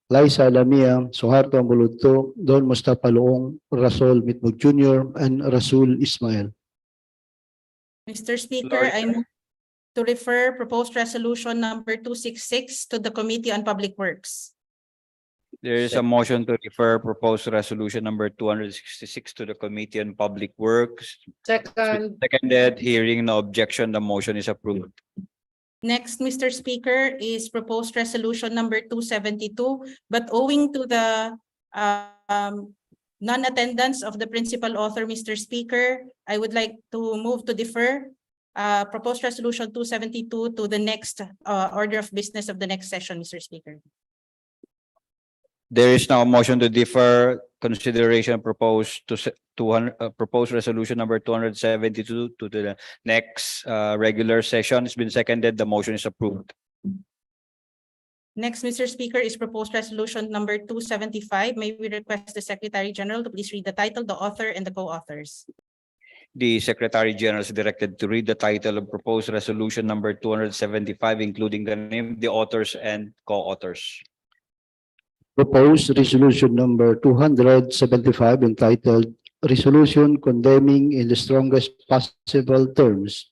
Liza Lamia, Suharto Ambuludto, Don Mustafa Loong, Rasol Mitmug Jr., and Rasul Ismail. Mr. Speaker, I move to refer proposed resolution number 266 to the Committee on Public Works. There is a motion to refer proposed resolution number 266 to the Committee on Public Works. Second. Seconded, hearing no objection, the motion is approved. Next, Mr. Speaker, is proposed resolution number 272, but owing to the non-attendance of the principal author, Mr. Speaker, I would like to move to defer proposed resolution 272 to the next order of business of the next session, Mr. Speaker. There is now a motion to defer consideration proposed proposed resolution number 272 to the next regular session. It's been seconded. The motion is approved. Next, Mr. Speaker, is proposed resolution number 275. May we request the Secretary General to please read the title, the author, and the co-authors. The Secretary General is directed to read the title of proposed resolution number 275, including the name, the authors, and co-authors. Proposed resolution number 275 entitled Resolution Condemning in the Strongest Possible Terms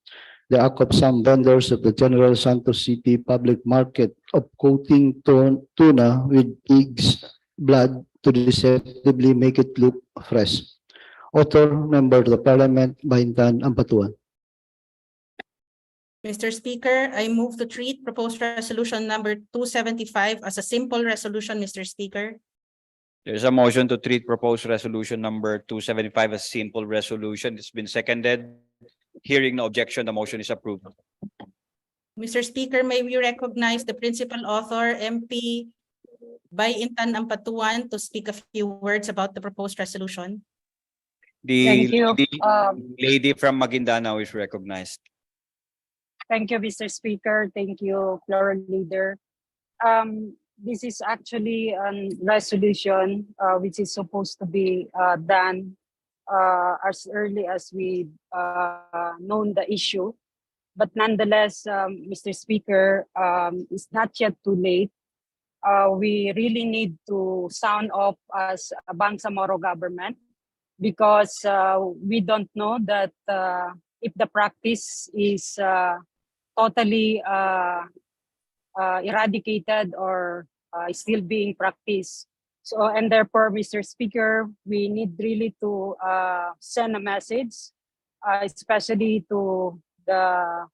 the act of some vendors of the General Santos City public market of coating tuna with pig's blood to deceptively make it look fresh. Author, Member of the Parliament, Bahintan, Ampatuan. Mr. Speaker, I move to treat proposed resolution number 275 as a simple resolution, Mr. Speaker. There's a motion to treat proposed resolution number 275 as simple resolution. It's been seconded. Hearing no objection, the motion is approved. Mr. Speaker, may we recognize the principal author, MP Bahintan, Ampatuan, to speak a few words about the proposed resolution. The Thank you. lady from Maguindanao is recognized. Thank you, Mr. Speaker. Thank you, Floor Leader. This is actually a resolution which is supposed to be done as early as we known the issue. But nonetheless, Mr. Speaker, it's not yet too late. We really need to sound off as a Bangsamoro government because we don't know that if the practice is totally eradicated or still being practiced. So, and therefore, Mr. Speaker, we need really to send a message, especially to the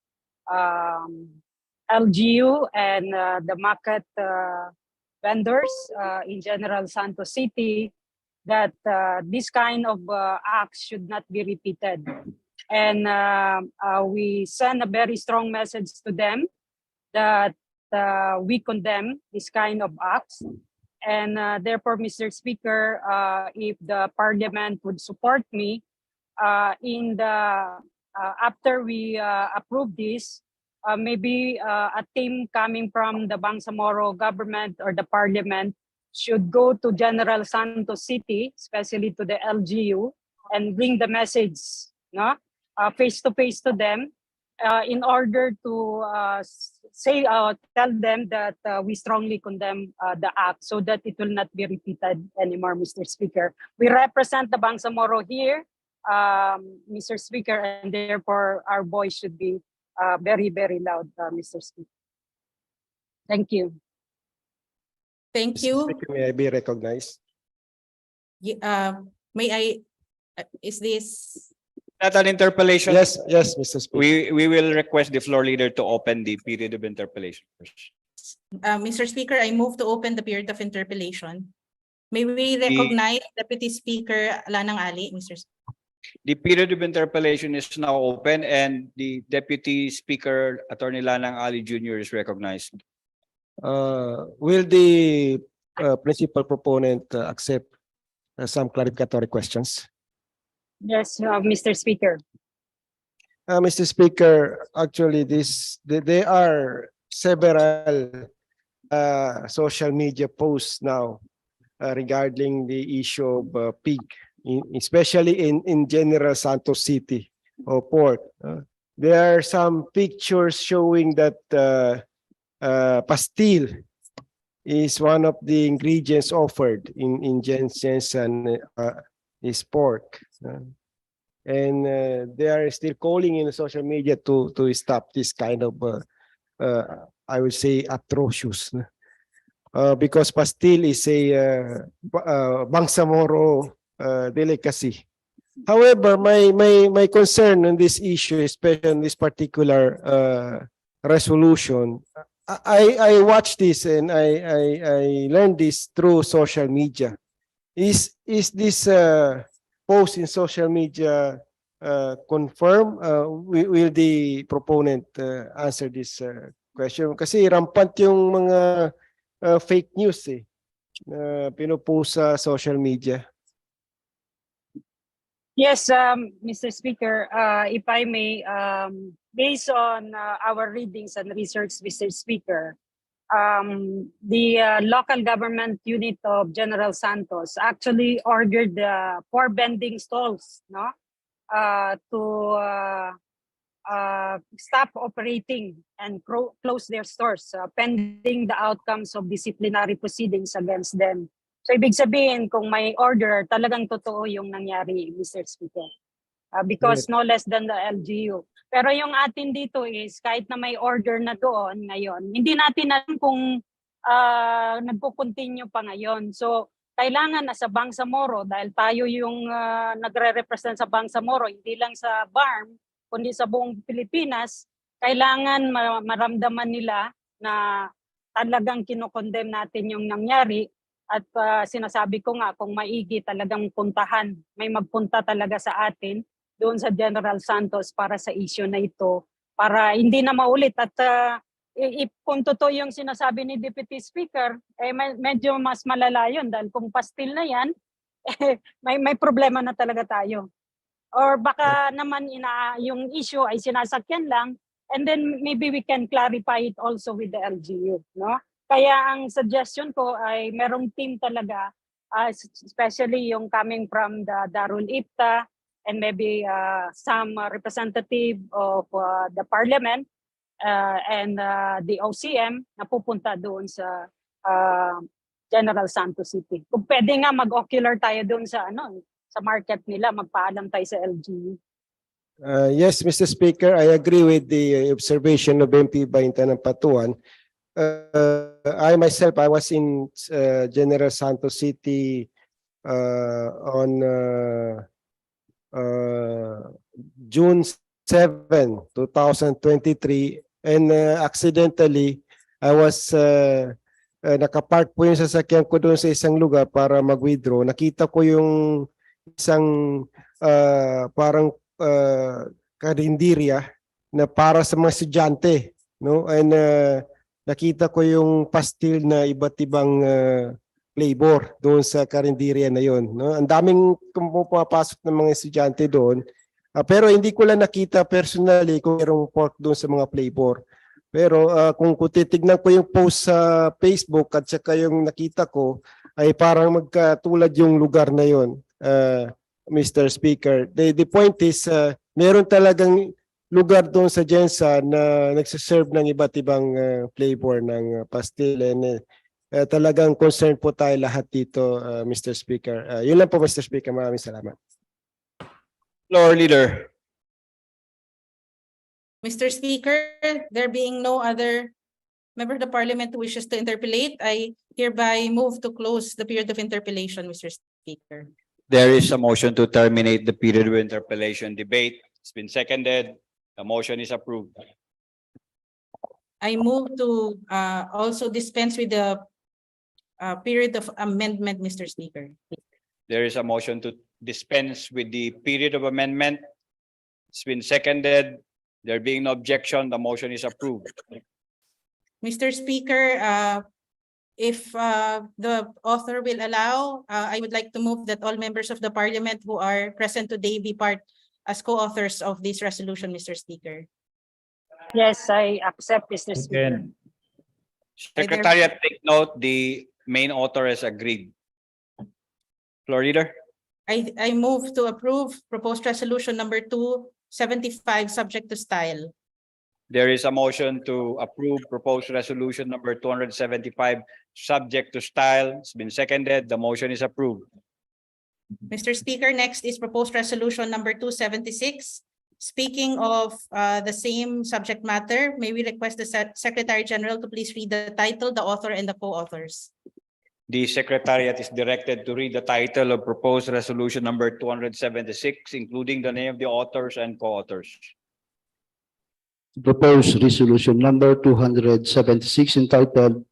LGU and the market vendors in General Santos City that this kind of acts should not be repeated. And we send a very strong message to them that we condemn this kind of acts. And therefore, Mr. Speaker, if the Parliament would support me in the after we approve this, maybe a team coming from the Bangsamoro government or the Parliament should go to General Santos City, especially to the LGU, and bring the message, no, face to face to them, in order to tell them that we strongly condemn the act, so that it will not be repeated anymore, Mr. Speaker. We represent the Bangsamoro here, Mr. Speaker, and therefore our voice should be very, very loud, Mr. Speaker. Thank you. Thank you. May I be recognized? May I, is this? Not an interpellation. Yes, yes, Mr. Speaker. We will request the floor leader to open the period of interpellation first. Mr. Speaker, I move to open the period of interpellation. May we recognize Deputy Speaker Lanang Ali, Mr. Speaker. The period of interpellation is now open and the Deputy Speaker, Attorney Lanang Ali Jr. is recognized. Will the principal proponent accept some clarificatory questions? Yes, Mr. Speaker. Mr. Speaker, actually there are several social media posts now regarding the issue of pig, especially in General Santos City or port. There are some pictures showing that pastil is one of the ingredients offered in Jensen is pork. And they are still calling in the social media to stop this kind of I would say atrocious. Because pastil is a Bangsamoro delicacy. However, my concern on this issue, especially on this particular resolution, I watched this and I learned this through social media. Is this post in social media confirm? Will the proponent answer this question? Kasi rampant yung mga fake news pinupost sa social media. Yes, Mr. Speaker, if I may, based on our readings and research, Mr. Speaker, the local government unit of General Santos actually ordered 4 vending stalls, no, to stop operating and close their stores pending the outcomes of disciplinary proceedings against them. So ibig sabihin, kung may order, talagang totoo yung nangyari, Mr. Speaker. Because no less than the LGU. Pero yung atin dito is, kahit na may order na doon ngayon, hindi natin alam kung nagpo-continue pa ngayon. So kailangan na sa Bangsamoro, dahil tayo yung nagre-represent sa Bangsamoro, hindi lang sa BARM, kundi sa buong Pilipinas, kailangan maramdaman nila na talagang kinokondem natin yung nangyari. At sinasabi ko nga, kung maigi talagang puntahan, may magpunta talaga sa atin doon sa General Santos para sa issue na ito, para hindi na maulit. At kung totoo yung sinasabi ni Deputy Speaker, medyo mas malala yun, dahil kung pastil na yan, may problema na talaga tayo. Or baka naman yung issue ay sinasakyan lang, and then maybe we can clarify it also with the LGU, no? Kaya ang suggestion ko ay merong team talaga, especially yung coming from the Dhul and maybe some representative of the Parliament and the OCM na pupunta doon sa General Santos City. Kung pwede nga mag-ocular tayo doon sa sa market nila, magpaalam tayo sa LGU. Yes, Mr. Speaker, I agree with the observation of MP Bainta ng Patuan. I myself, I was in General Santos City on June 7, 2023, and accidentally I was nakapark po yung sasakyan ko doon sa isang lugar para mag-withdraw. Nakita ko yung isang parang karinderya na para sa mga estudyante, no? And nakita ko yung pastil na iba't ibang flavor doon sa karinderya na yon, no? Ang daming pumapasok ng mga estudyante doon, pero hindi ko lang nakita personally kung mayroong pork doon sa mga flavor. Pero kung titignan ko yung post sa Facebook at saka yung nakita ko, ay parang magkatulad yung lugar na yon, Mr. Speaker. The point is, meron talagang lugar doon sa Jensa na nagsiserve ng iba't ibang flavor ng pastil, and talagang concern po tayo lahat dito, Mr. Speaker. Yun lang po, Mr. Speaker. Maraming salamat. Floor Leader. Mr. Speaker, there being no other member of the Parliament who wishes to interpellate, I hereby move to close the period of interpellation, Mr. Speaker. There is a motion to terminate the period of interpellation debate. It's been seconded. The motion is approved. I move to also dispense with the period of amendment, Mr. Speaker. There is a motion to dispense with the period of amendment. It's been seconded. There being no objection, the motion is approved. Mr. Speaker, if the author will allow, I would like to move that all members of the Parliament who are present today be part as co-authors of this resolution, Mr. Speaker. Yes, I accept, Mr. Speaker. Secretariat, take note, the main author has agreed. Floor Leader. I move to approve proposed resolution number 275 subject to style. There is a motion to approve proposed resolution number 275, subject to style. It's been seconded. The motion is approved. Mr. Speaker, next is proposed resolution number 276. Speaking of the same subject matter, may we request the Secretary General to please read the title, the author, and the co-authors. The Secretariat is directed to read the title of proposed resolution number 276, including the name of the authors and co-authors. Proposed resolution number 276 entitled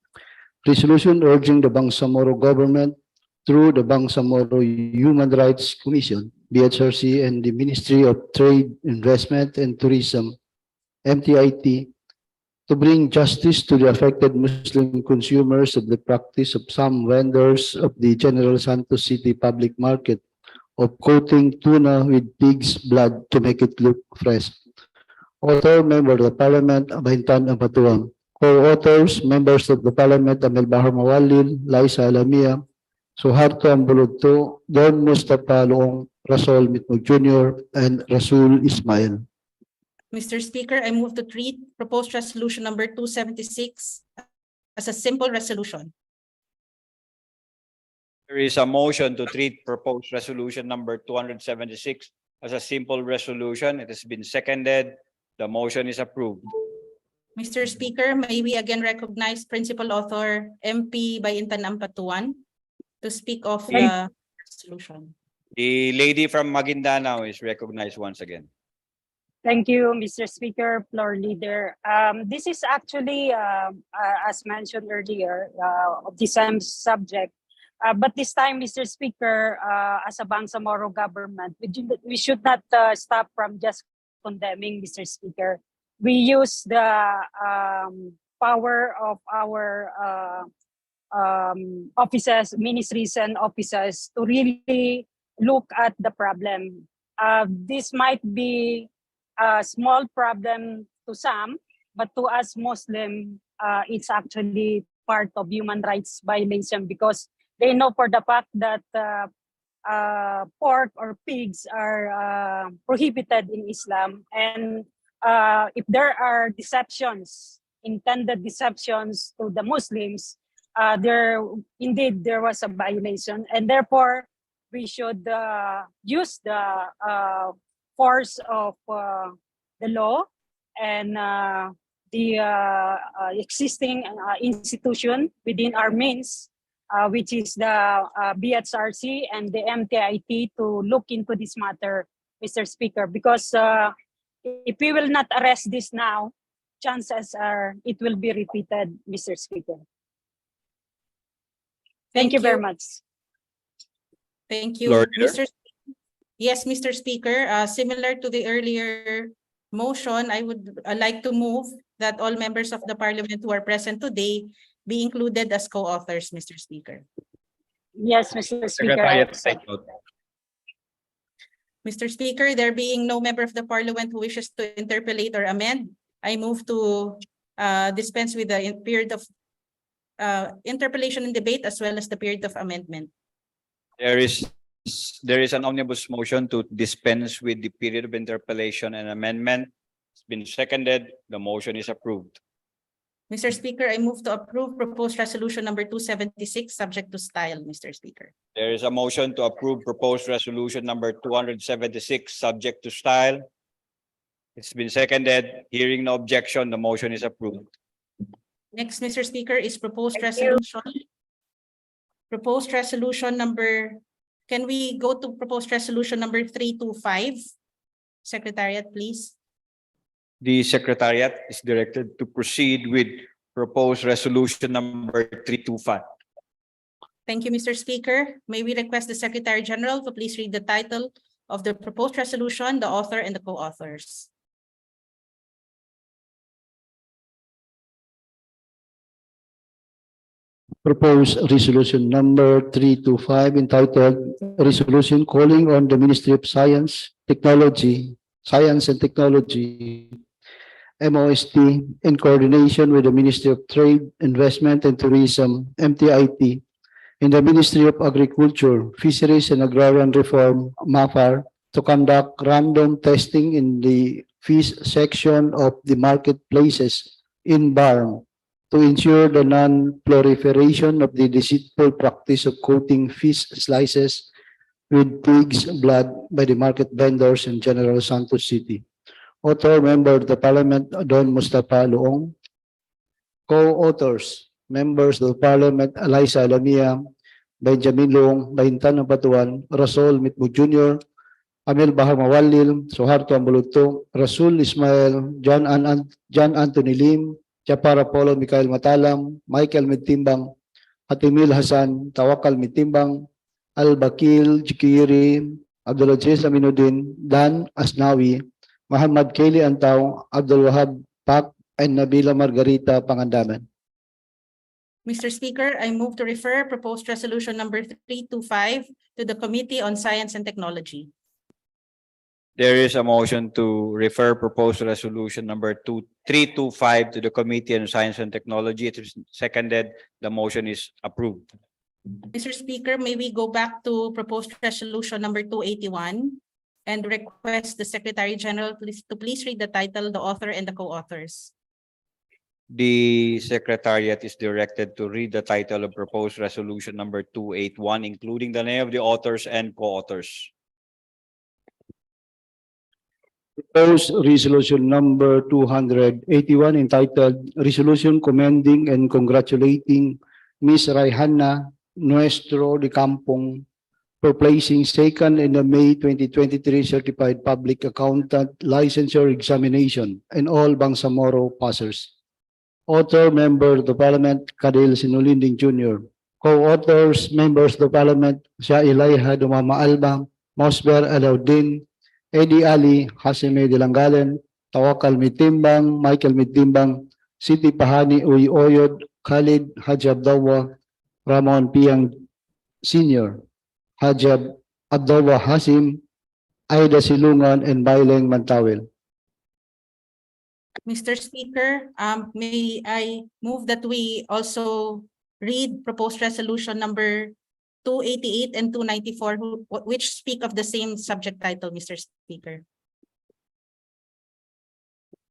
Resolution urging the Bangsamoro government through the Bangsamoro Human Rights Commission, BHRC, and the Ministry of Trade, Investment, and Tourism, MTIT, to bring justice to the affected Muslim consumers of the practice of some vendors of the General Santos City public market of coating tuna with pig's blood to make it look fresh. Author, Member of the Parliament, Abahintan Abatuan. Co-authors, Members of the Parliament, Amel Bahar Mawalil, Liza Alamia, Suharto Ambulodto, Don Mustafa Loong, Rasol Mitmug Jr., and Rasul Ismail. Mr. Speaker, I move to treat proposed resolution number 276 as a simple resolution. There is a motion to treat proposed resolution number 276 as a simple resolution. It has been seconded. The motion is approved. Mr. Speaker, may we again recognize principal author MP Bayintan Ampatuan to speak of the resolution. The lady from Maguindanao is recognized once again. Thank you, Mr. Speaker, floor leader. This is actually, as mentioned earlier, of the same subject. But this time, Mr. Speaker, as a Bangsamoro government, we should not stop from just condemning, Mr. Speaker. We use the power of our offices, ministries, and offices to really look at the problem. This might be a small problem to some, but to us Muslim, it's actually part of human rights violation because they know for the fact that pork or pigs are prohibited in Islam. And if there are deceptions, intended deceptions to the Muslims, there was a violation. And therefore, we should use the force of the law and the existing institution within our means, which is the BHRC and the MTIT, to look into this matter, Mr. Speaker, because if we will not arrest this now, chances are it will be repeated, Mr. Speaker. Thank you very much. Thank you. Lord Chair? Yes, Mr. Speaker, similar to the earlier motion, I would like to move that all members of the Parliament who are present today be included as co-authors, Mr. Speaker. Yes, Mr. Speaker. Secretariat, take note. Mr. Speaker, there being no member of the Parliament who wishes to interpolate or amend, I move to dispense with the period of interpellation and debate as well as the period of amendment. There is an omnibus motion to dispense with the period of interpellation and amendment. It's been seconded. The motion is approved. Mr. Speaker, I move to approve proposed resolution number 276 subject to style, Mr. Speaker. There is a motion to approve proposed resolution number 276 subject to style. It's been seconded. Hearing no objection, the motion is approved. Next, Mr. Speaker, is proposed Thank you. resolution. Proposed resolution number, can we go to proposed resolution number 325? Secretariat, please. The Secretariat is directed to proceed with proposed resolution number 325. Thank you, Mr. Speaker. May we request the Secretary General to please read the title of the proposed resolution, the author, and the co-authors. Proposed resolution number 325 entitled Resolution calling on the Ministry of Science and Technology, MOST, in coordination with the Ministry of Trade, Investment, and Tourism, MTIT, in the Ministry of Agriculture, Fisheries, and Agrarian Reform, MAFAR, to conduct random testing in the fees section of the marketplaces in BARM to ensure the non-proliferation of the deceitful practice of coating fish slices with pig's blood by the market vendors in General Santos City. Author, Member of the Parliament, Don Mustafa Luong. Co-authors, Members of the Parliament, Eliza Alamia, Benjamin Luong, Bahintan ng Batuan, Rasol Mitbo Jr., Amel Bahar Mawalil, Suharto Ambuluto, Rasul Ismail, John Anthony Lim, Chapara Polo Mikael Matalam, Michael Mitimbang, Hatimil Hasan, Tawakal Mitimbang, Al-Bakil Jikiri, Abdulaziz Aminuddin, Dan Asnawi, Muhammad Keli Antaw, Abdul Wahab Pak, and Nabila Margarita Pangandaman. Mr. Speaker, I move to refer proposed resolution number 325 to the Committee on Science and Technology. There is a motion to refer proposed resolution number 325 to the Committee on Science and Technology. It is seconded. The motion is approved. Mr. Speaker, may we go back to proposed resolution number 281 and request the Secretary General to please read the title, the author, and the co-authors. The Secretariat is directed to read the title of proposed resolution number 281, including the name of the authors and co-authors. Proposed resolution number 281 entitled Resolution Commending and Congratulating Ms. Raihana Nuestro de Campong for placing second in the May 2023 Certified Public Accountant Licensure Examination and all Bangsamoro passers. Author, Member of the Parliament, Kadil Sinulinding Jr. Co-authors, Members of the Parliament, Sia Ilaiha Dumama Alba, Mosber Alauddin, Eddie Ali, Hasime Dilangalen, Tawakal Mitimbang, Michael Mitimbang, Siti Pahani Uy Oyod, Khalid Haji Abdawa, Ramon Piang Sr., Haji Abdawa Hasim, Aida Silungan, and Baileng Mantawil. Mr. Speaker, may I move that we also read proposed resolution number 288 and 294, which speak of the same subject title, Mr. Speaker.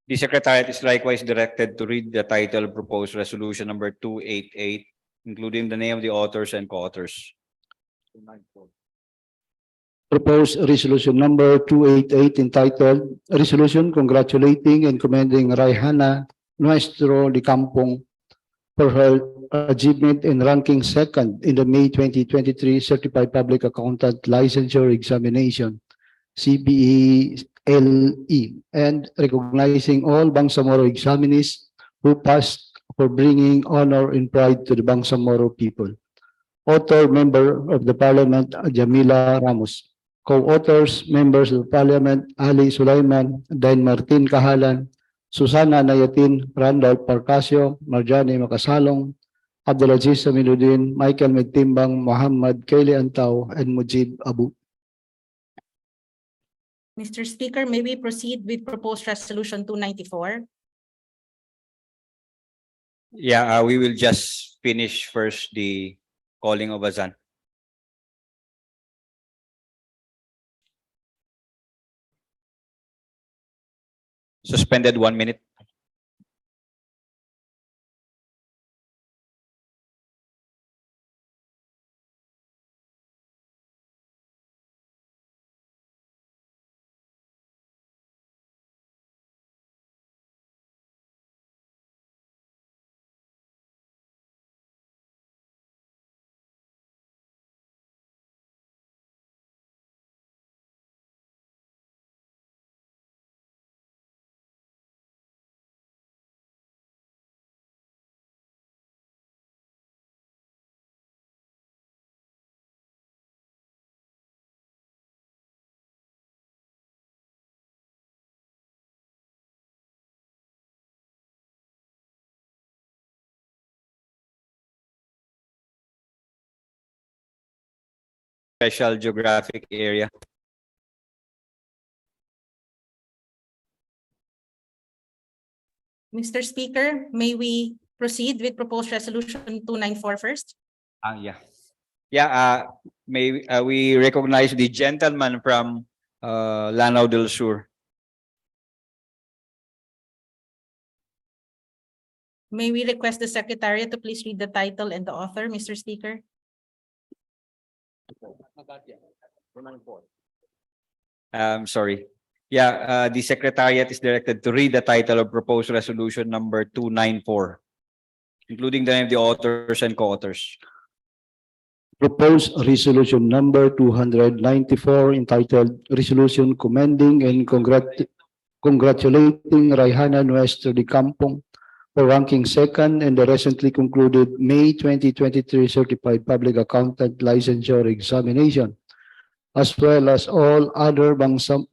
The Secretariat is likewise directed to read the title of proposed resolution number 288, including the name of the authors and co-authors. Proposed resolution number 288 entitled Resolution Congratulating and Commending Raihana Nuestro de Campong for her achievement in ranking second in the May 2023 Certified Public Accountant Licensure Examination, CPE-LE, and recognizing all Bangsamoro examinees who passed for bringing honor and pride to the Bangsamoro people. Author, Member of the Parliament, Jamila Ramos. Co-authors, Members of the Parliament, Ali Sulaiman, Dain Martin Kahalan, Susana Nayatin, Randolph Parcasio, Marjani Makasalong, Abdulaziz Aminuddin, Michael Mitimbang, Muhammad Keli Antaw, and Mujib Abu. Mr. Speaker, may we proceed with proposed resolution 294? Yeah, we will just finish first the calling of Azan. Suspended 1 minute. Special geographic area. Mr. Speaker, may we proceed with proposed resolution 294 first? Yeah. Yeah, may we recognize the gentleman from Lanao del Sur. May we request the Secretariat to please read the title and the author, Mr. Speaker? Sorry. Yeah, the Secretariat is directed to read the title of proposed resolution number 294, including the name of the authors and co-authors. Proposed resolution number 294 entitled Resolution Commending and Congratulating Raihana Nuestro de Campong for ranking second in the recently concluded May 2023 Certified Public Accountant Licensure Examination, as well as all other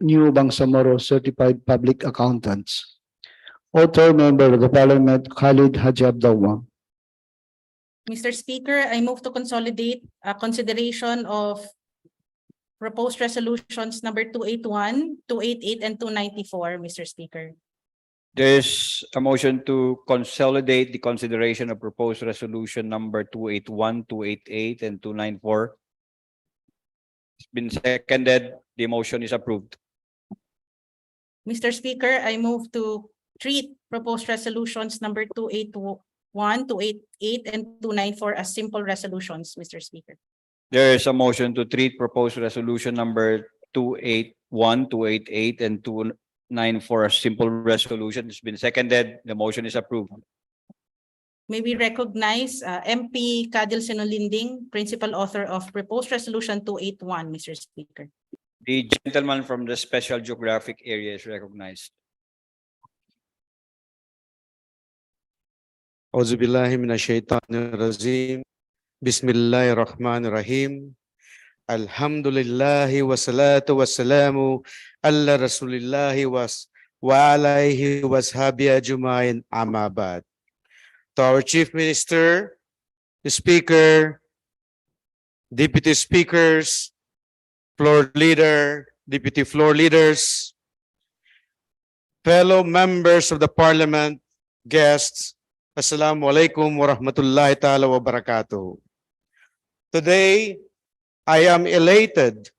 new Bangsamoro Certified Public Accountants. Author, Member of the Parliament, Al-Hijjah. Mr. Speaker, I move to consolidate consideration of proposed resolutions number 281, 288, and 294, Mr. Speaker. There is a motion to consolidate the consideration of proposed resolution number 281, 288, and 294. It's been seconded. The motion is approved. Mr. Speaker, I move to treat proposed resolutions number 281, 288, and 294 as simple resolutions, Mr. Speaker. There is a motion to treat proposed resolution number 281, 288, and 294 as simple resolution. It's been seconded. The motion is approved. May we recognize MP Cadil Sinolinding, principal author of proposed resolution 281, Mr. Speaker. The gentleman from the special geographic area is recognized. Auzubillahi minasyaitanirrajim. Bismillahirrahmanirrahim. Alhamdulillahi wassalatu wassalamu ala rasulillahi wa alaihi washabi ajmain, amma ba'd. To our Chief Minister, the Speaker, Deputy Speakers, Floor Leader, Deputy Floor Leaders, fellow members of the Parliament, guests, Assalamu alaikum wa rahmatullahi ta'ala wa barakatuh. Today, I am elated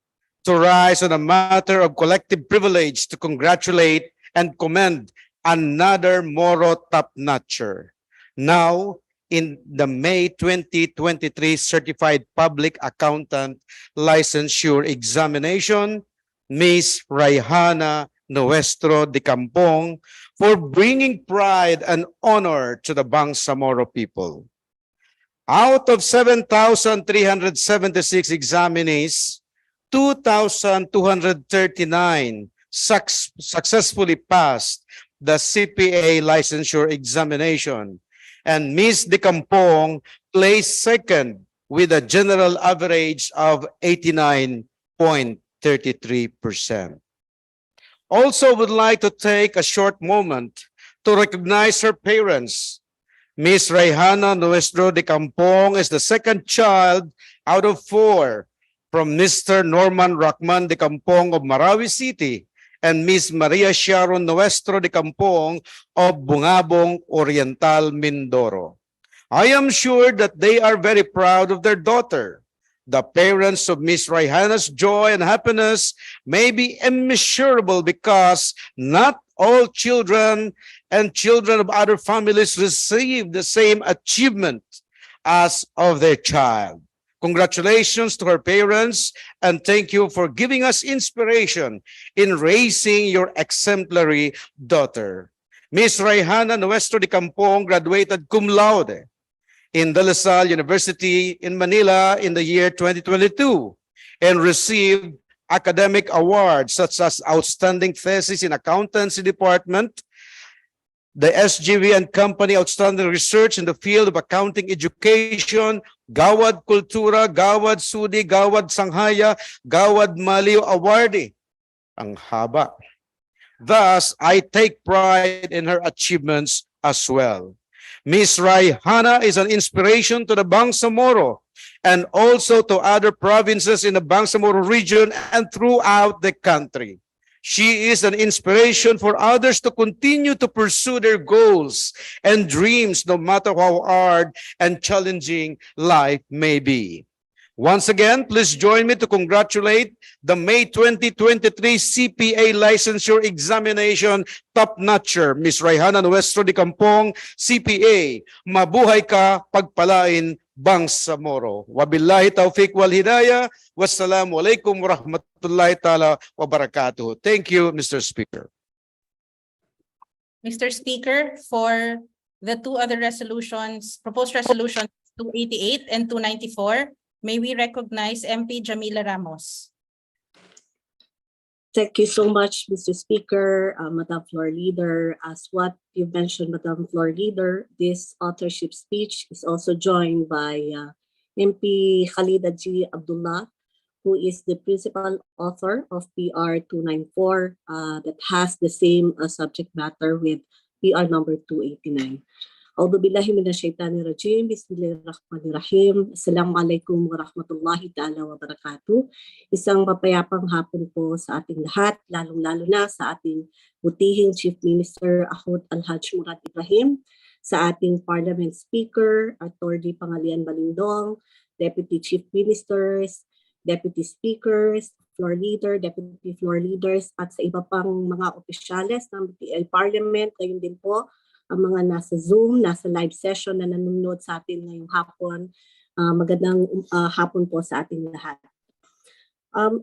to rise on a matter of collective privilege to congratulate and commend another Moro top-notcher. Now, in the May 2023 Certified Public Accountant Licensure Examination, Ms. Raihana Nuestro de Campong, for bringing pride and honor to the Bangsamoro people. Out of 7,376 examinees, 2,239 successfully passed the CPA licensure examination, and Ms. de Campong placed second with a general average of 89.33%. Also would like to take a short moment to recognize her parents. Ms. Raihana Nuestro de Campong is the second child out of 4 from Mr. Norman Rahman de Campong of Marawi City and Ms. Maria Sharon Nuestro de Campong of Bungabong Oriental, Mindoro. I am sure that they are very proud of their daughter. The parents of Ms. Raihana's joy and happiness may be immeasurable because not all children and children of other families receive the same achievement as of their child. Congratulations to her parents, and thank you for giving us inspiration in raising your exemplary daughter. Ms. Raihana Nuestro de Campong graduated cum laude in De La Salle University in Manila in the year 2022 and received academic awards such as Outstanding Thesis in Accountancy Department, the SGV and Company Outstanding Research in the field of accounting education, Gawad Kultura, Gawad Sudi, Gawad Sanghaya, Gawad Maliw Awardee. Ang haba. Thus, I take pride in her achievements as well. Ms. Raihana is an inspiration to the Bangsamoro and also to other provinces in the Bangsamoro region and throughout the country. She is an inspiration for others to continue to pursue their goals and dreams no matter how hard and challenging life may be. Once again, please join me to congratulate the May 2023 CPA Licensure Examination top-notcher, Ms. Rayhana Nuestro de Campong, CPA. Mabuhay ka, pagpalain, Bangsamoro. Wabillahi taufiq wal hidayah. Wassalamu alaikum warahmatullahi ta'ala wabarakatuh. Thank you, Mr. Speaker. Mr. Speaker, for the two other resolutions, proposed resolutions 288 and 294, may we recognize MP Jamila Ramos. Thank you so much, Mr. Speaker, Madam Floor Leader. As what you mentioned, Madam Floor Leader, this authorship speech is also joined by MP Khalida G. Abdullah, who is the principal author of PR 294 that has the same subject matter with PR number 289. A'udhu billahi minasyaitanir rajim. Bismillahirrahmanirrahim. Assalamualaikum warahmatullahi ta'ala wabarakatuh. Isang mapayapang hapon po sa ating lahat, lalong-lalo na sa ating butihing Chief Minister Al-Hijjah Ibrahim, sa ating Parliament Speaker, Atty. Pangalian Balindong, Deputy Chief Ministers, Deputy Speakers, Floor Leader, Deputy Floor Leaders, at sa iba pang mga opisyales ng BTA Parliament, gayon din po ang mga nasa Zoom, nasa live session na nanonood sa atin ngayong hapon. Magandang hapon po sa ating lahat.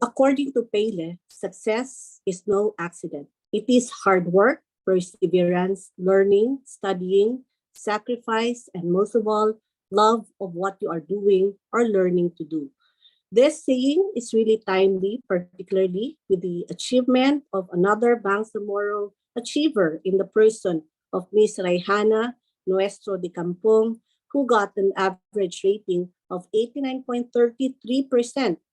According to Pele, success is no accident. It is hard work, perseverance, learning, studying, sacrifice, and most of all, love of what you are doing or learning to do. This saying is really timely, particularly with the achievement of another Bangsamoro achiever in the person of Ms. Rayhana Nuestro de Campong, who got an average rating of 89.33%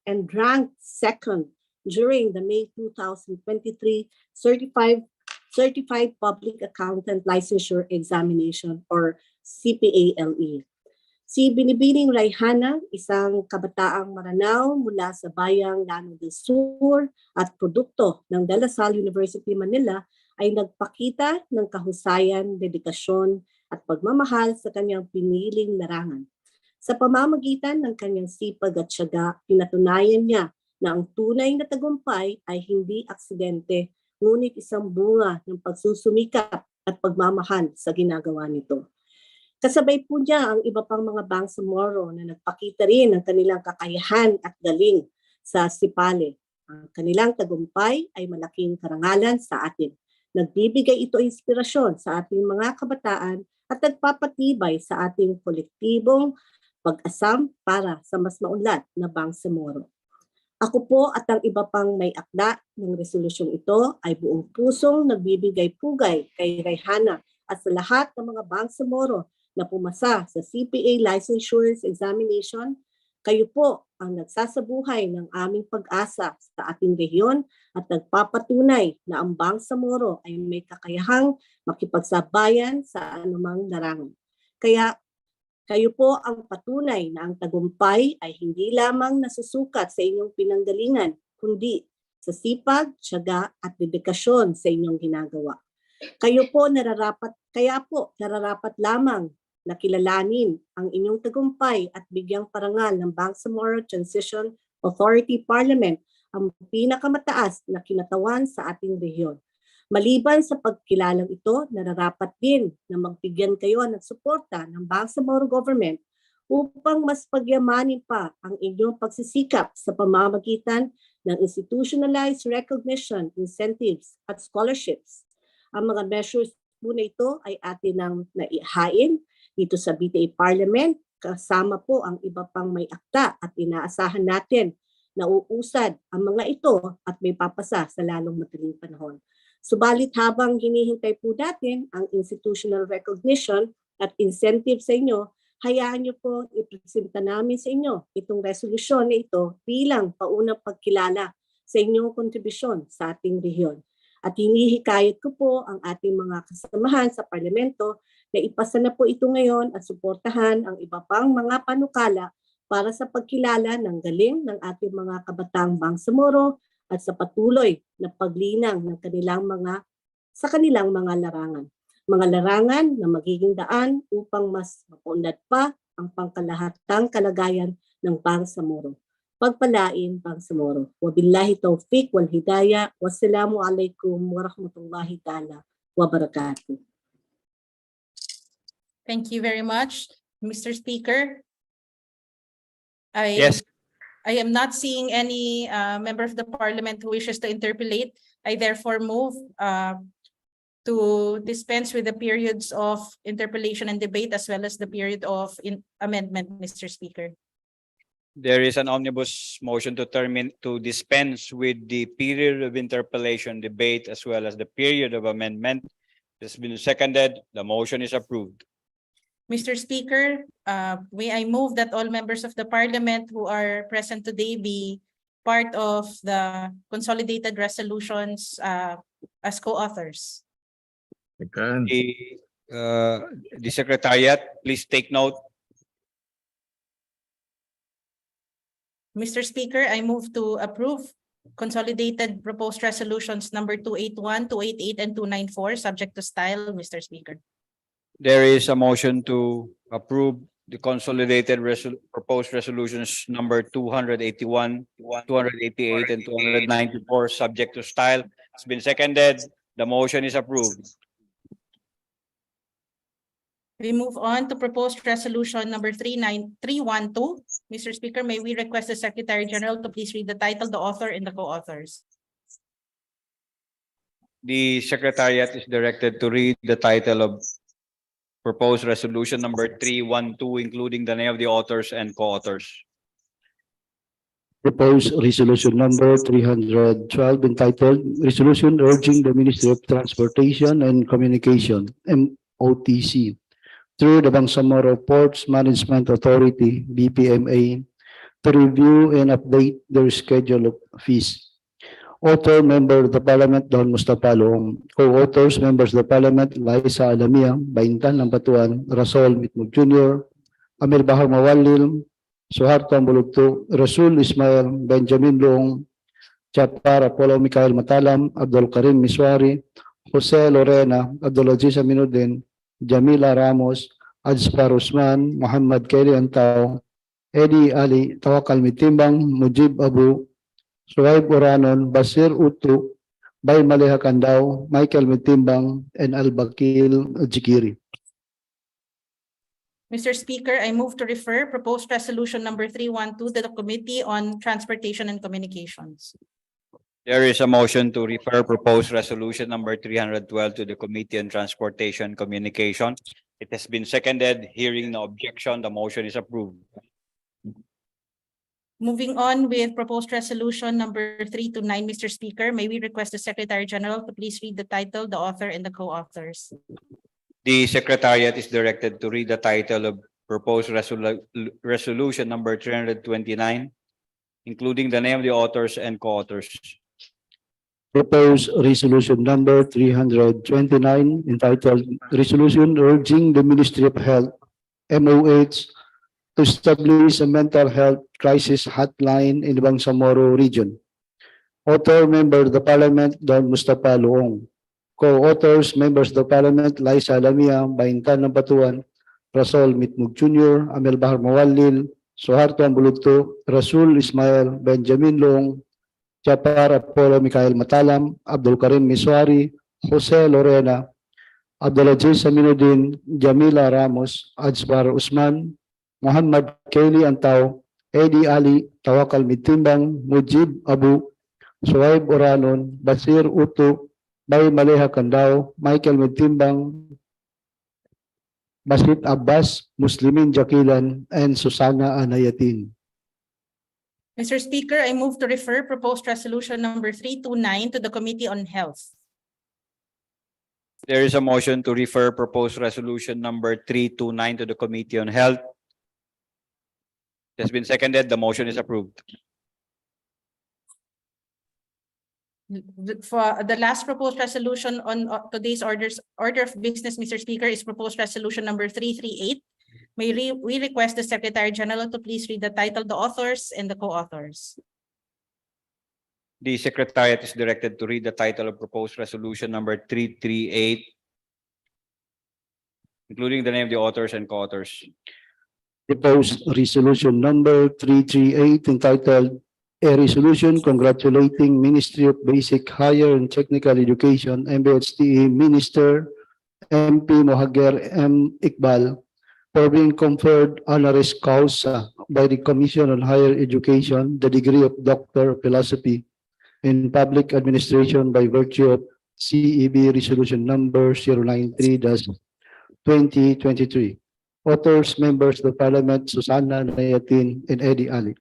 and ranked second during the May 2023 Certified Public Accountant Licensure Examination or CPALE. Si Binibining Rayhana, isang kabataang Maranao mula sa bayang Llano del Sur at produkto ng De La Salle University Manila, ay nagpakita ng kahusayan, dedikasyon at pagmamahal sa kanyang piniling larangan. Sa pamamagitan ng kanyang sipag at tiyaga, pinatunayan niya na ang tunay na tagumpay ay hindi aksidente, ngunit isang bunga ng pagsusumikap at pagmamahal sa ginagawa nito. Kasabay po niya ang iba pang mga Bangsamoro na nagpakita rin ng kanilang kakayahan at galing sa Sipale. Ang kanilang tagumpay ay malaking karangalan sa atin. Nagbibigay ito inspirasyon sa ating mga kabataan at nagpapatibay sa ating kolektibong pag-asam para sa mas maunlad na Bangsamoro. Ako po at ang iba pang may akda ng resolusyong ito ay buong pusong nagbibigay pugay kay Rayhana at sa lahat ng mga Bangsamoro na pumasa sa CPA Licensure Examination. Kayo po ang nagsasabuhay ng aming pag-asa sa ating rehiyon at nagpapatunay na ang Bangsamoro ay may kakayahang makipagsabayan sa anumang larangan. Kaya kayo po ang patunay na ang tagumpay ay hindi lamang nasusukat sa inyong pinanggalingan, kundi sa sipag, tiyaga at dedikasyon sa inyong ginagawa. Kaya po nararapat lamang na kilalanin ang inyong tagumpay at bigyang parangal ng Bangsamoro Transition Authority Parliament, ang pinakamataas na kinatawan sa ating rehiyon. Maliban sa pagkilalang ito, nararapat din na magbigyan kayo ng suporta ng Bangsamoro Government upang mas pagyamanin pa ang inyong pagsisikap sa pamamagitan ng institutionalized recognition, incentives at scholarships. Ang mga measures po na ito ay atin nang naihain dito sa BTA Parliament, kasama po ang iba pang may akta at inaasahan natin na uusad ang mga ito at may papasa sa lalong madaling panahon. Subalit habang hinihintay po natin ang institutional recognition at incentive sa inyo, hayaan niyo po ipresenta namin sa inyo itong resolusyon na ito bilang paunang pagkilala sa inyong kontribusyon sa ating rehiyon. At hinihikayat ko po ang ating mga kasamahan sa parlamento na ipasa na po ito ngayon at suportahan ang iba pang mga panukala para sa pagkilala ng galing ng ating mga kabataang Bangsamoro at sa patuloy na paglinang ng kanilang mga larangan. Mga larangan na magiging daan upang mas mapaunlad pa ang pangkalahatang kalagayan ng Bangsamoro. Pagpalain, Bangsamoro. Wabillahi taufiq wal hidayah. Wassalamu alaikum warahmatullahi ta'ala wabarakatuh. Thank you very much, Mr. Speaker. Yes. I am not seeing any member of the parliament who wishes to interpolate. I therefore move to dispense with the periods of interpellation and debate as well as the period of amendment, Mr. Speaker. There is an omnibus motion to dispense with the period of interpellation, debate, as well as the period of amendment. It's been seconded. The motion is approved. Mr. Speaker, may I move that all members of the parliament who are present today be part of the consolidated resolutions as co-authors. The secretariat, please take note. Mr. Speaker, I move to approve consolidated proposed resolutions number 281, 288, and 294, subject to style, Mr. Speaker. There is a motion to approve the consolidated proposed resolutions number 281, 288, and 294, subject to style. It's been seconded. The motion is approved. We move on to proposed resolution number 312. Mr. Speaker, may we request the Secretary General to please read the title, the author, and the co-authors. The secretariat is directed to read the title of proposed resolution number 312, including the name of the authors and co-authors. Proposed resolution number 312 entitled Resolution Urging the Ministry of Transportation and Communication, MOTC, through the Bangsamoro Ports Management Authority, BPMA, to review and update their schedule of fees. Author, Member of the Parliament, Don Mustafa Loong. Co-authors, Members of the Parliament, Liza Alamia, Baintan Lampatuan, Rasol Mitmug Jr., Amir Bahar Mawalil, Suharto Ambulugto, Rasul Ismail, Benjamin Loong, Chapar Apollo Mikhail Matalam, Abdul Karim Miswari, Jose Lorena, Abdulaziz Aminuddin, Jamila Ramos, Ajspar Usman, Muhammad Kelly Antao, Eddie Ali, Tawakal Mitimbang, Mujib Abu, Suhaib Uranon, Basir Utu, Bay Maleha Kandao, Michael Mitimbang, and Al-Bakil Jikiri. Mr. Speaker, I move to refer proposed resolution number 312 to the Committee on Transportation and Communications. There is a motion to refer proposed resolution number 312 to the Committee on Transportation Communication. It has been seconded. Hearing no objection, the motion is approved. Moving on with proposed resolution number 329, Mr. Speaker, may we request the Secretary General to please read the title, the author, and the co-authors. The secretariat is directed to read the title of proposed resolution number 329, including the name of the authors and co-authors. Proposed resolution number 329 entitled Resolution Urging the Ministry of Health, MOH, to establish a mental health crisis hotline in the Bangsamoro region. Author, Member of the Parliament, Don Mustafa Loong. Co-authors, Members of the Parliament, Liza Alamia, Baintan Lampatuan, Rasol Mitmug Jr., Amir Bahar Mawalil, Suharto Ambulugto, Rasul Ismail, Benjamin Loong, Chapar Apollo Mikhail Matalam, Abdul Karim Miswari, Jose Lorena, Abdulaziz Aminuddin, Jamila Ramos, Ajbar Usman, Muhammad Kelly Antao, Eddie Ali, Tawakal Mitimbang, Mujib Abu, Suhaib Uranon, Basir Utu, Bay Maleha Kandao, Michael Mitimbang, Basit Abbas, Muslimin Jakilan, and Susana Anayatin. Mr. Speaker, I move to refer proposed resolution number 329 to the Committee on Health. There is a motion to refer proposed resolution number 329 to the Committee on Health. It has been seconded. The motion is approved. For the last proposed resolution on today's order of business, Mr. Speaker, is proposed resolution number 338. May we request the Secretary General to please read the title, the authors, and the co-authors. The Secretariat is directed to read the title of proposed resolution number 338, including the name of the authors and co-authors. proposed resolution number 338 entitled A Resolution Congratulating Ministry of Basic Higher and Technical Education MBHTE Minister MP Mohager M. Iqbal for being conferred honoris causa by the Commission on Higher Education the degree of Doctor of Philosophy in Public Administration by virtue of CEB Resolution Number 093-2023. Authors, members of the Parliament, Susana Nayatin and Eddie Ali.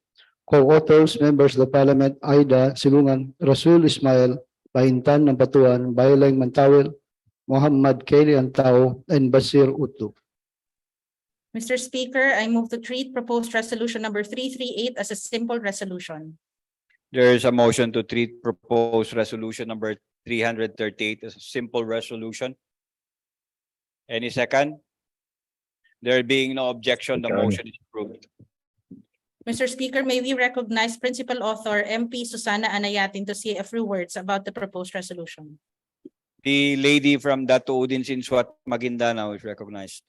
Co-authors, members of the Parliament, Aida Silungan, Rasul Ismail, Baintan ng Batuan, Bayleng Mantawil, Muhammad Kelly Antao, and Basir Utu. Mr. Speaker, I move to treat proposed resolution number 338 as a simple resolution. There is a motion to treat proposed resolution number 338 as a simple resolution. Any second? There being no objection, the motion is approved. Mr. Speaker, may we recognize principal author MP Susana Anayatin to say a few words about the proposed resolution. The lady from Datu Udin Sinswat Maguindanao is recognized.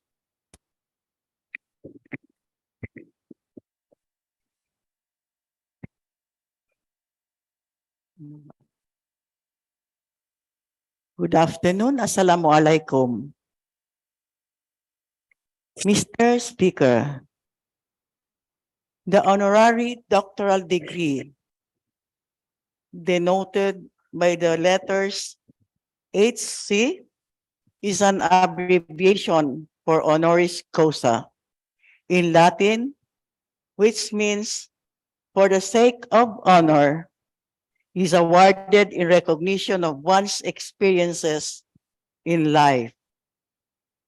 Good afternoon. Assalamualaikum. Mr. Speaker, the honorary doctoral degree denoted by the letters HC is an abbreviation for honoris causa in Latin, which means for the sake of honor, is awarded in recognition of one's experiences in life.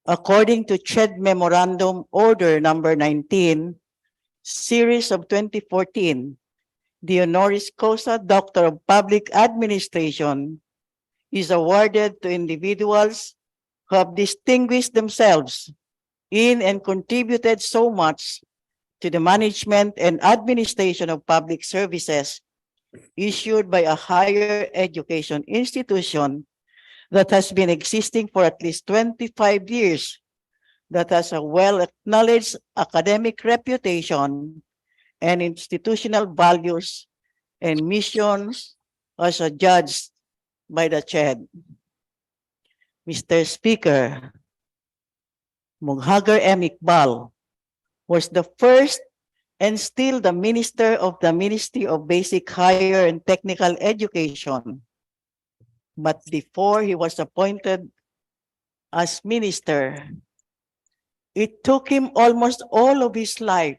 According to CHED Memorandum Order Number 19, Series of 2014, the honoris causa Doctor of Public Administration is awarded to individuals who have distinguished themselves in and contributed so much to the management and administration of public services issued by a higher education institution that has been existing for at least 25 years, that has a well-acknowledged academic reputation and institutional values and missions as judged by the CHED. Mr. Speaker, Mohager M. Iqbal was the first and still the Minister of the Ministry of Basic Higher and Technical Education. But before he was appointed as minister, it took him almost all of his life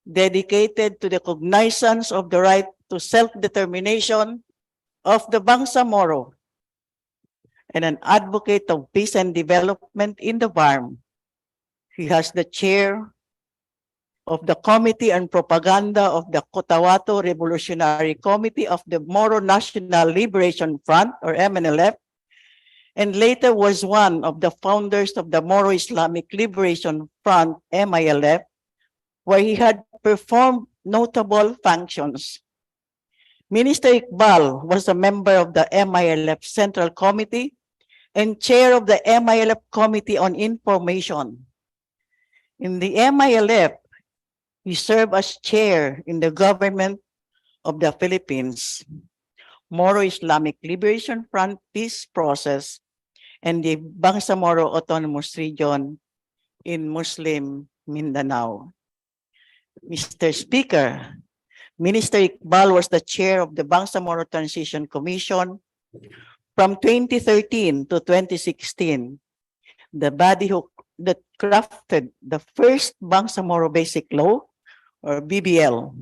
dedicated to the cognizance of the right to self-determination of the Bangsamoro and an advocate of peace and development in the BARM. He has the chair of the Committee on Propaganda of the Cotabato Revolutionary Committee of the Moro National Liberation Front, or MNLF, and later was one of the founders of the Moro Islamic Liberation Front, MILF, where he had performed notable functions. Minister Iqbal was a member of the MILF Central Committee and chair of the MILF Committee on Information. In the MILF, he served as chair in the government of the Philippines, Moro Islamic Liberation Front Peace Process, and the Bangsamoro Autonomous Region in Muslim Mindanao. Mr. Speaker, Minister Iqbal was the chair of the Bangsamoro Transition Commission from 2013 to 2016, the body that crafted the first Bangsamoro Basic Law, or BBL.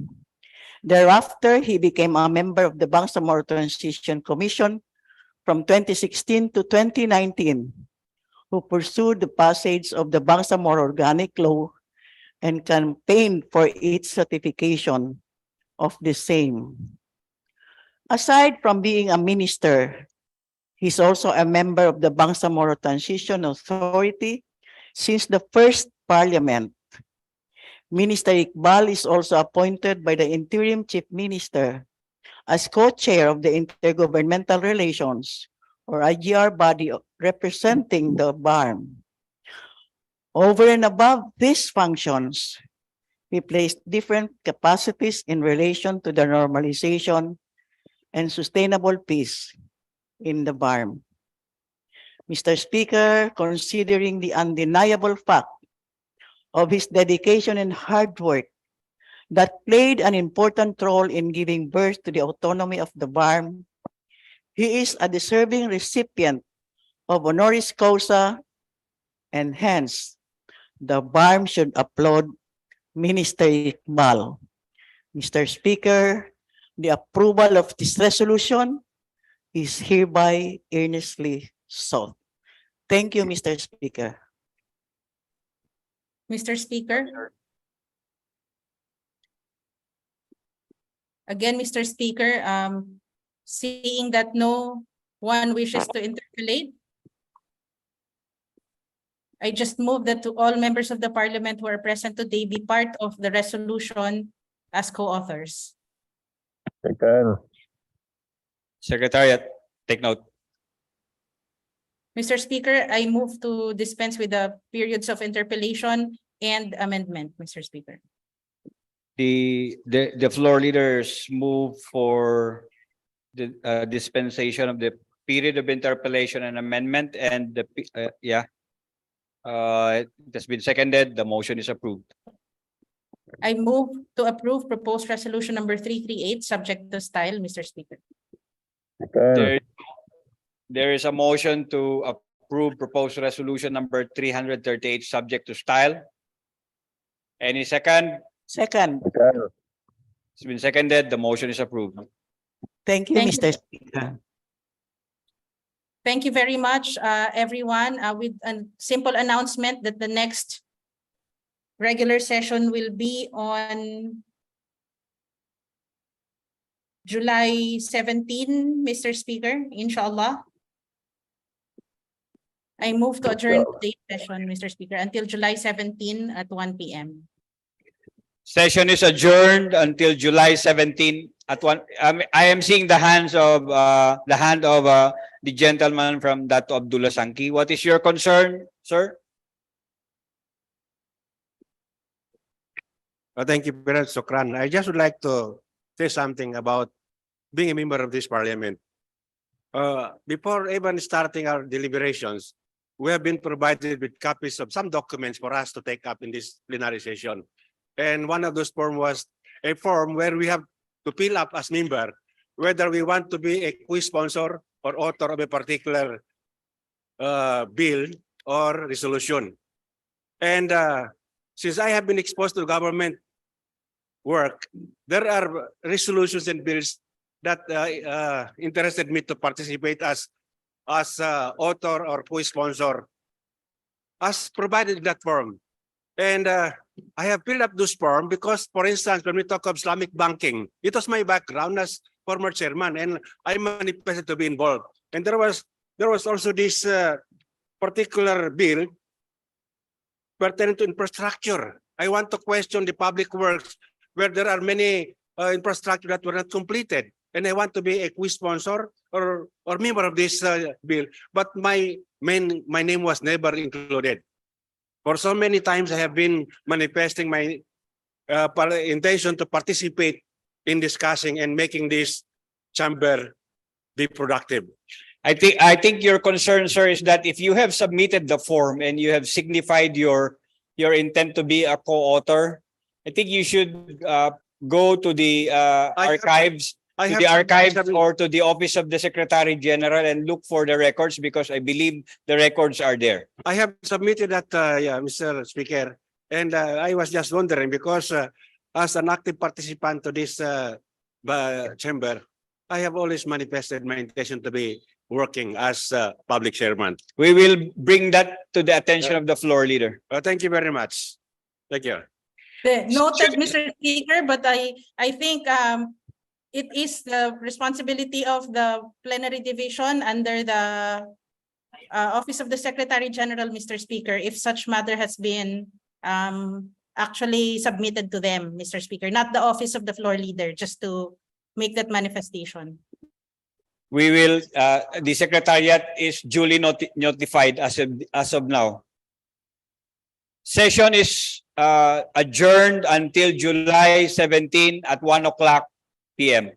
Thereafter, he became a member of the Bangsamoro Transition Commission from 2016 to 2019, who pursued the passage of the Bangsamoro Organic Law and campaigned for its certification of the same. Aside from being a minister, he's also a member of the Bangsamoro Transition Authority since the first parliament. Minister Iqbal is also appointed by the interim chief minister as co-chair of the Intergovernmental Relations, or IGR body representing the BARM. Over and above these functions, we place different capacities in relation to the normalization and sustainable peace in the BARM. Mr. Speaker, considering the undeniable fact of his dedication and hard work that played an important role in giving birth to the autonomy of the BARM, he is a deserving recipient of honoris causa, and hence the BARM should applaud Minister Iqbal. Mr. Speaker, the approval of this resolution is hereby earnestly sought. Thank you, Mr. Speaker. Mr. Speaker. Again, Mr. Speaker, seeing that no one wishes to interpolate, I just move that to all members of the Parliament who are present today be part of the resolution as co-authors. Secretariat, take note. Mr. Speaker, I move to dispense with the periods of interpellation and amendment, Mr. Speaker. The floor leaders move for the dispensation of the period of interpellation and amendment, and the it has been seconded. The motion is approved. I move to approve proposed resolution number 338, subject to style, Mr. Speaker. There is a motion to approve proposed resolution number 338, subject to style. Any second? Second, It's been seconded. The motion is approved. thank you, Thank you. Mr. Speaker. Thank you very much, everyone. With a simple announcement that the next regular session will be on July 17, Mr. Speaker, inshallah. I move to adjourn today's session, Mr. Speaker, until July 17 at 1 p.m. Session is adjourned until July 17 at 1. I am seeing the hand of the gentleman from that Abdullah Sanki. What is your concern, sir? Thank you, President Sokran. I just would like to say something about being a member of this parliament. Before even starting our deliberations, we have been provided with copies of some documents for us to take up in this plenary session. And one of those forms was a form where we have to fill up as member whether we want to be a co-sponsor or author of a particular bill or resolution. And since I have been exposed to government work, there are resolutions and bills that interested me to participate as author or co-sponsor as provided in that form. And I have filled up this form because, for instance, when we talk of Islamic banking, it was my background as former chairman, and I manifested to be involved. And there was also this particular bill pertaining to infrastructure. I want to question the public works where there are many infrastructure that were not completed, and I want to be a co-sponsor or member of this bill, but my name was never included. For so many times, I have been manifesting my intention to participate in discussing and making this chamber be productive. I think your concern, sir, is that if you have submitted the form and you have signified your intent to be a co-author, I think you should go to the archives. Or to the office of the Secretary General and look for the records, because I believe the records are there. I have submitted that, Mr. Speaker, and I was just wondering because as an active participant to this chamber, I have always manifested my intention to be working as public chairman. We will bring that to the attention of the floor leader. Thank you very much. Thank you. Noted, Mr. Speaker, but I think it is the responsibility of the plenary division under the office of the Secretary General, Mr. Speaker, if such matter has been actually submitted to them, Mr. Speaker, not the office of the floor leader, just to make that manifestation. We will, the Secretariat is duly notified as of now. Session is adjourned until July 17 at 1 o'clock p.m.